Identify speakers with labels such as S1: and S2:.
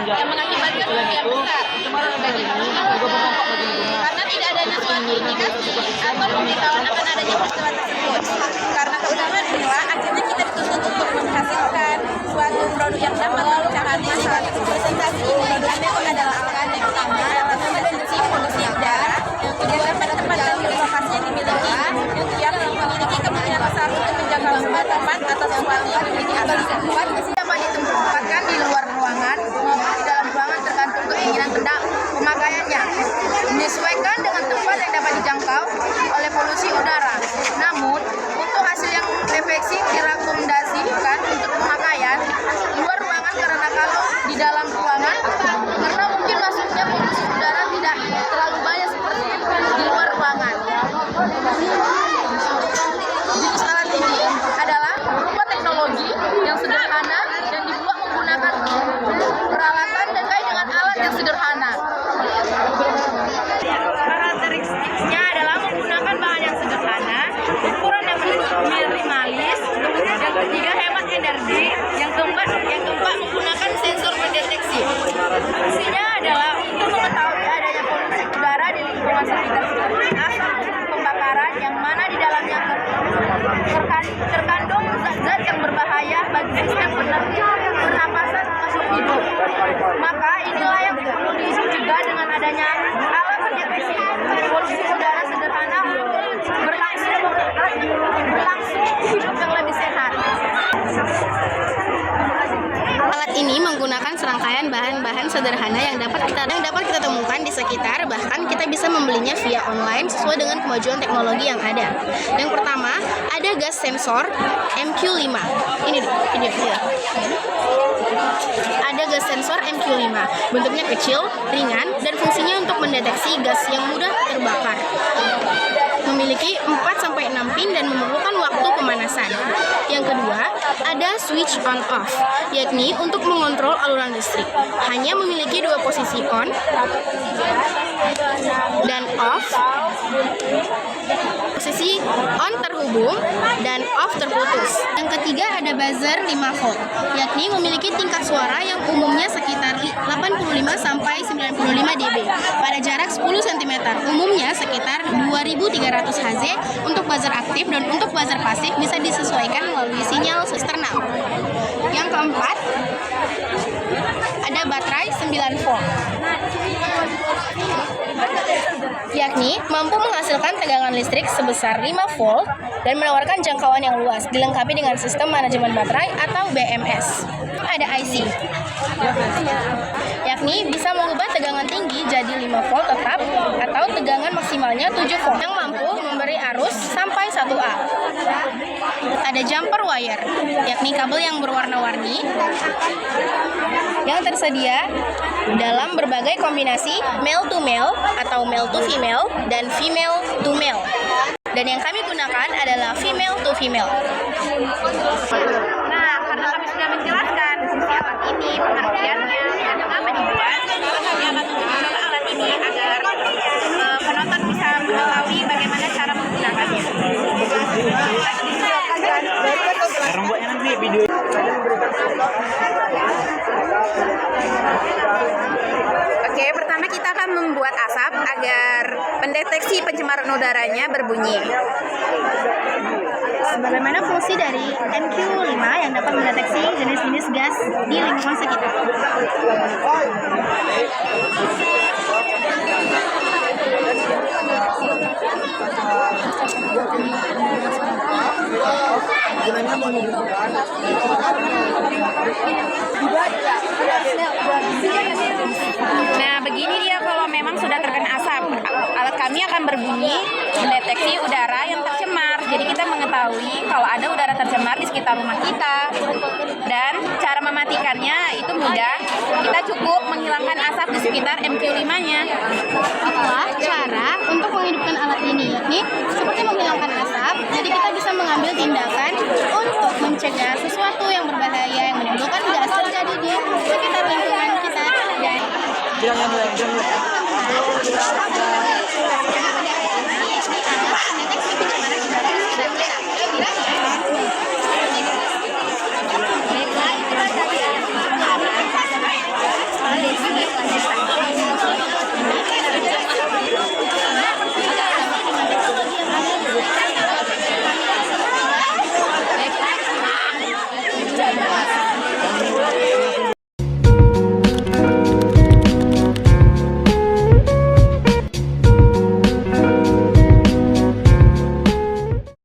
S1: yang mengakibatkan kerugian besar karena tidak adanya suatu indikasi atau pemberitahuan akan adanya peristiwa tersebut. Karena keutamaan inilah akhirnya kita dituntut untuk menghasilkan suatu produk yang dapat memecahkan masalah presentasi. Produk itu adalah alat yang pertama, alat reduksi polusi udara yang dapat tempat dalam lokasi yang dimiliki yang memiliki kemungkinan besar untuk menjaga tempat atau sesuatu yang memiliki atau dibuat dapat ditempatkan di luar ruangan maupun di dalam ruangan tergantung keinginan pemakaiannya, menyesuaikan dengan tempat yang dapat dijangkau oleh polusi udara. Namun, untuk hasil yang efektif direkomendasikan untuk pemakaian luar ruangan karena kalau di dalam ruangan karena mungkin masuknya polusi udara tidak terlalu banyak seperti di luar ruangan. Jenis alat ini adalah berupa teknologi yang sederhana dan dibuat menggunakan peralatan dan kait dengan alat yang sederhana. Karakteristiknya adalah menggunakan bahan yang sederhana, ukuran yang minimalis, yang ketiga hemat energi, yang keempat menggunakan sensor pendeteksi. Fungsinya adalah untuk mengetahui adanya polusi udara di lingkungan sekitar asal pembakaran yang mana di dalamnya terkandung zat-zat yang berbahaya bagi sistem pernapasan makhluk hidup. Maka inilah yang perlu diisi juga dengan adanya alat pendeteksi polusi udara sederhana berlangsung hidup yang lebih sehat. Alat ini menggunakan serangkaian bahan-bahan sederhana yang dapat kita temukan di sekitar, bahkan kita bisa membelinya via online sesuai dengan kemajuan teknologi yang ada. Yang pertama, ada gas sensor MQ5. Ini dia. Ada gas sensor MQ5. Bentuknya kecil, ringan, dan fungsinya untuk mendeteksi gas yang mudah terbakar. Memiliki 4-6 pin dan memerlukan waktu pemanasan. Yang kedua, ada switch on off, yakni untuk mengontrol aluran listrik. Hanya memiliki dua posisi on dan off. Posisi on terhubung dan off terputus. Yang ketiga ada buzzer 5 volt, yakni memiliki tingkat suara yang umumnya sekitar 85-95 dB pada jarak 10 cm, umumnya sekitar 2300 Hz untuk buzzer aktif, dan untuk buzzer pasif bisa disesuaikan melalui sinyal eksternal. Yang keempat, ada baterai 9 volt, yakni mampu menghasilkan tegangan listrik sebesar 5 volt dan menawarkan jangkauan yang luas, dilengkapi dengan sistem manajemen baterai atau BMS. Ada IC, yakni bisa mengubah tegangan tinggi jadi 5 volt tetap atau tegangan maksimalnya 7 volt yang mampu memberi arus sampai 1A. Ada jumper wire, yakni kabel yang berwarna-warni yang tersedia dalam berbagai kombinasi male to male atau male to female dan female to male. Dan yang kami gunakan adalah female to female. Nah, karena kami sudah menjelaskan fungsi alat ini, pengertiannya, dan mengapa dibuat, kami akan mencoba alat ini agar penonton bisa mengetahui bagaimana cara menggunakannya.
S2: Sekarang buatnya nanti video.
S1: Oke, pertama kita akan membuat asap agar pendeteksi pencemaran udaranya berbunyi. Bagaimana fungsi dari MQ5 yang dapat mendeteksi jenis-jenis gas di lingkungan sekitar? Nah, begini dia kalau memang sudah terkena asap. Alat kami akan berbunyi mendeteksi udara yang tercemar. Jadi kita mengetahui kalau ada udara tercemar di sekitar rumah kita. Dan cara mematikannya itu mudah. Kita cukup menghilangkan asap di sekitar MQ5-nya.
S3: Itulah cara untuk menghidupkan alat ini, yakni seperti menghilangkan asap. Jadi kita bisa mengambil tindakan untuk mencegah